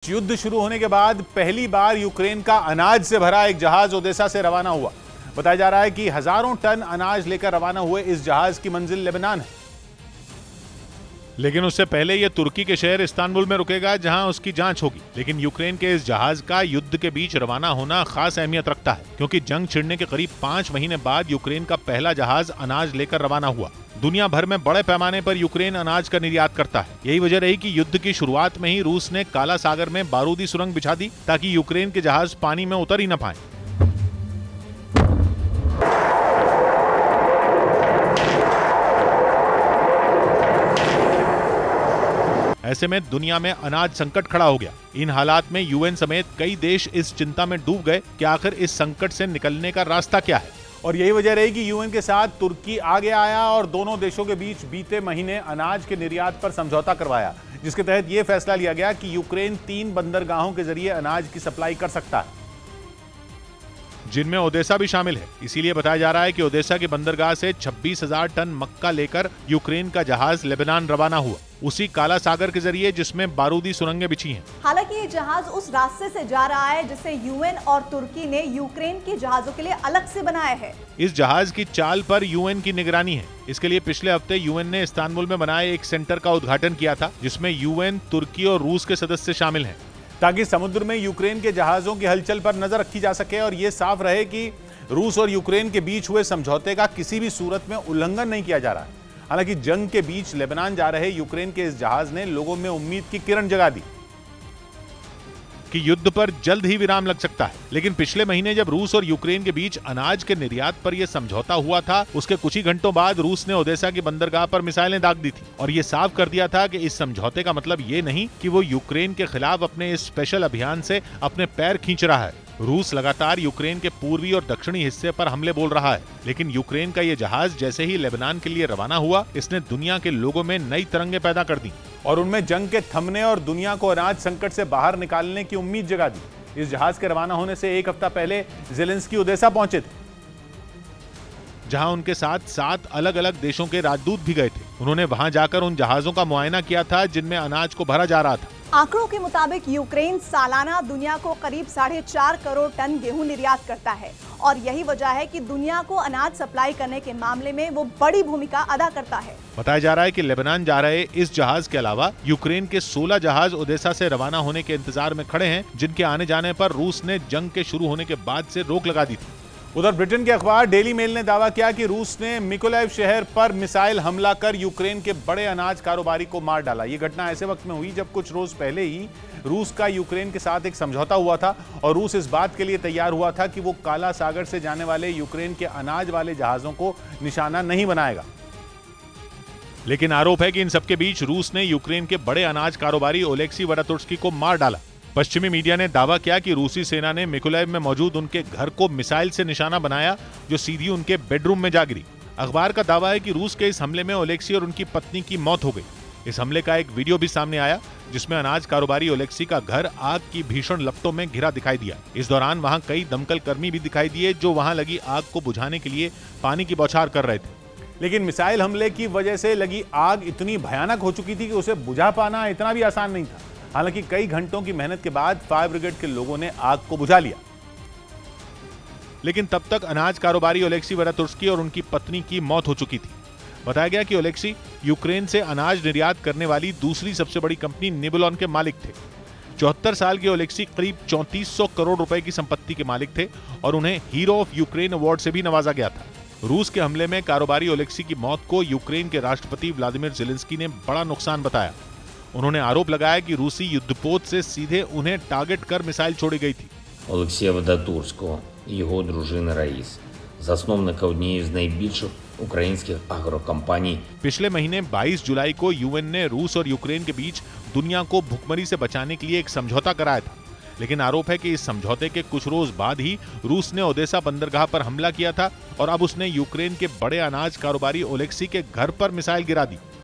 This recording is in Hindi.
युद्ध शुरू होने के बाद पहली बार यूक्रेन का अनाज से भरा एक जहाज ओदेसा से रवाना हुआ। बताया जा रहा है कि हजारों टन अनाज लेकर रवाना हुए इस जहाज की मंजिल लेबनान है, लेकिन उससे पहले यह तुर्की के शहर इस्तांबुल में रुकेगा, जहां उसकी जांच होगी। लेकिन यूक्रेन के इस जहाज का युद्ध के बीच रवाना होना खास अहमियत रखता है, क्योंकि जंग छिड़ने के करीब 5 महीने बाद यूक्रेन का पहला जहाज अनाज लेकर रवाना हुआ। दुनिया भर में बड़े पैमाने पर यूक्रेन अनाज का निर्यात करता है। यही वजह रही कि युद्ध की शुरुआत में ही रूस ने काला सागर में बारूदी सुरंग बिछा दी, ताकि यूक्रेन के जहाज पानी में उतर ही न पाए। ऐसे में दुनिया में अनाज संकट खड़ा हो गया। इन हालात में यूएन समेत कई देश इस चिंता में डूब गए कि आखिर इस संकट से निकलने का रास्ता क्या है। और यही वजह रही कि यूएन के साथ तुर्की आगे आया और दोनों देशों के बीच बीते महीने अनाज के निर्यात पर समझौता करवाया, जिसके तहत यह फैसला लिया गया कि यूक्रेन 3 बंदरगाहों के जरिए अनाज की सप्लाई कर सकता है, जिनमें ओदेसा भी शामिल है। इसीलिए बताया जा रहा है कि ओदेसा के बंदरगाह से 26,000 टन मक्का लेकर यूक्रेन का जहाज लेबनान रवाना हुआ, उसी काला सागर के जरिए जिसमें बारूदी सुरंगें बिछी हैं। हालांकि ये जहाज उस रास्ते से जा रहा है जिसे यूएन और तुर्की ने यूक्रेन के जहाजों के लिए अलग से बनाया है। इस जहाज की चाल पर यूएन की निगरानी है। इसके लिए पिछले हफ्ते यूएन ने इस्तांबुल में बनाए एक सेंटर का उद्घाटन किया था, जिसमें यूएन, तुर्की और रूस के सदस्य शामिल हैं, ताकि समुद्र में यूक्रेन के जहाजों की हलचल पर नजर रखी जा सके और ये साफ रहे कि रूस और यूक्रेन के बीच हुए समझौते का किसी भी सूरत में उल्लंघन नहीं किया जा रहा है। हालांकि जंग के बीच लेबनान जा रहे यूक्रेन के इस जहाज ने लोगों में उम्मीद की किरण जगा दी कि युद्ध पर जल्द ही विराम लग सकता है। लेकिन पिछले महीने जब रूस और यूक्रेन के बीच अनाज के निर्यात पर यह समझौता हुआ था, उसके कुछ ही घंटों बाद रूस ने ओदेसा की बंदरगाह पर मिसाइलें दाग दी थी और ये साफ कर दिया था कि इस समझौते का मतलब ये नहीं कि वो यूक्रेन के खिलाफ अपने इस स्पेशल अभियान से अपने पैर खींच रहा है। रूस लगातार यूक्रेन के पूर्वी और दक्षिणी हिस्से पर हमले बोल रहा है, लेकिन यूक्रेन का ये जहाज जैसे ही लेबनान के लिए रवाना हुआ, इसने दुनिया के लोगों में नई तरंगे पैदा कर दी और उनमें जंग के थमने और दुनिया को अनाज संकट से बाहर निकालने की उम्मीद जगा दी। इस जहाज के रवाना होने से एक हफ्ता पहले ज़ेलेंस्की ओदेसा पहुंचे थे, जहां उनके साथ 7 अलग अलग देशों के राजदूत भी गए थे। उन्होंने वहां जाकर उन जहाजों का मुआयना किया था जिनमें अनाज को भरा जा रहा था। आंकड़ों के मुताबिक यूक्रेन सालाना दुनिया को करीब 4.5 करोड़ टन गेहूं निर्यात करता है और यही वजह है कि दुनिया को अनाज सप्लाई करने के मामले में वो बड़ी भूमिका अदा करता है। बताया जा रहा है कि लेबनान जा रहे इस जहाज के अलावा यूक्रेन के 16 जहाज ओदेसा से रवाना होने के इंतजार में खड़े हैं, जिनके आने जाने पर रूस ने जंग के शुरू होने के बाद से रोक लगा दी थी। उधर ब्रिटेन के अखबार डेली मेल ने दावा किया कि रूस ने मिकोलाइव शहर पर मिसाइल हमला कर यूक्रेन के बड़े अनाज कारोबारी को मार डाला। ये घटना ऐसे वक्त में हुई जब कुछ रोज पहले ही रूस का यूक्रेन के साथ एक समझौता हुआ था और रूस इस बात के लिए तैयार हुआ था कि वो काला सागर से जाने वाले यूक्रेन के अनाज वाले जहाजों को निशाना नहीं बनाएगा। लेकिन आरोप है कि इन सबके बीच रूस ने यूक्रेन के बड़े अनाज कारोबारी ओलेक्सी वडातुर्स्की को मार डाला। पश्चिमी मीडिया ने दावा किया कि रूसी सेना ने मिकोलाइव में मौजूद उनके घर को मिसाइल से निशाना बनाया, जो सीधी उनके बेडरूम में जा गिरी। अखबार का दावा है कि रूस के इस हमले में ओलेक्सी और उनकी पत्नी की मौत हो गई। इस हमले का एक वीडियो भी सामने आया, जिसमें अनाज कारोबारी ओलेक्सी का घर आग की भीषण लपटों में घिरा दिखाई दिया। इस दौरान वहां कई दमकल कर्मी भी दिखाई दिए, जो वहां लगी आग को बुझाने के लिए पानी की बौछार कर रहे थे। लेकिन मिसाइल हमले की वजह से लगी आग इतनी भयानक हो चुकी थी कि उसे बुझा पाना इतना भी आसान नहीं था। हालांकि कई घंटों की मेहनत के बाद फायर ब्रिगेड के लोगों ने आग को बुझा लिया, लेकिन तब तक अनाज कारोबारी ओलेक्सी वडातुर्स्की और उनकी पत्नी की मौत हो चुकी थी। बताया गया कि ओलेक्सी यूक्रेन से अनाज निर्यात करने वाली दूसरी सबसे बड़ी कंपनी निबुलॉन के मालिक थे। 74 साल के ओलेक्सी करीब 3400 करोड़ रुपए की संपत्ति के मालिक थे और उन्हें हीरो ऑफ यूक्रेन अवार्ड से भी नवाजा गया था। रूस के हमले में कारोबारी ओलेक्सी की मौत को यूक्रेन के राष्ट्रपति व्लादिमीर ज़ेलेंस्की ने बड़ा नुकसान बताया। उन्होंने आरोप लगाया कि रूसी युद्धपोत से सीधे उन्हें टारगेट कर मिसाइल छोड़ी गई थी। Олексія Вадатурського і його дружини Раїс, засновника однієї з найбільших українських агрокомпаній. पिछले महीने 22 जुलाई को यूएन ने रूस और यूक्रेन के बीच दुनिया को भुखमरी से बचाने के लिए एक समझौता कराया था, लेकिन आरोप है कि इस समझौते के कुछ रोज बाद ही रूस ने ओदेसा बंदरगाह पर हमला किया था और अब उसने यूक्रेन के बड़े अनाज कारोबारी ओलेक्सी के घर पर मिसाइल गिरा दी।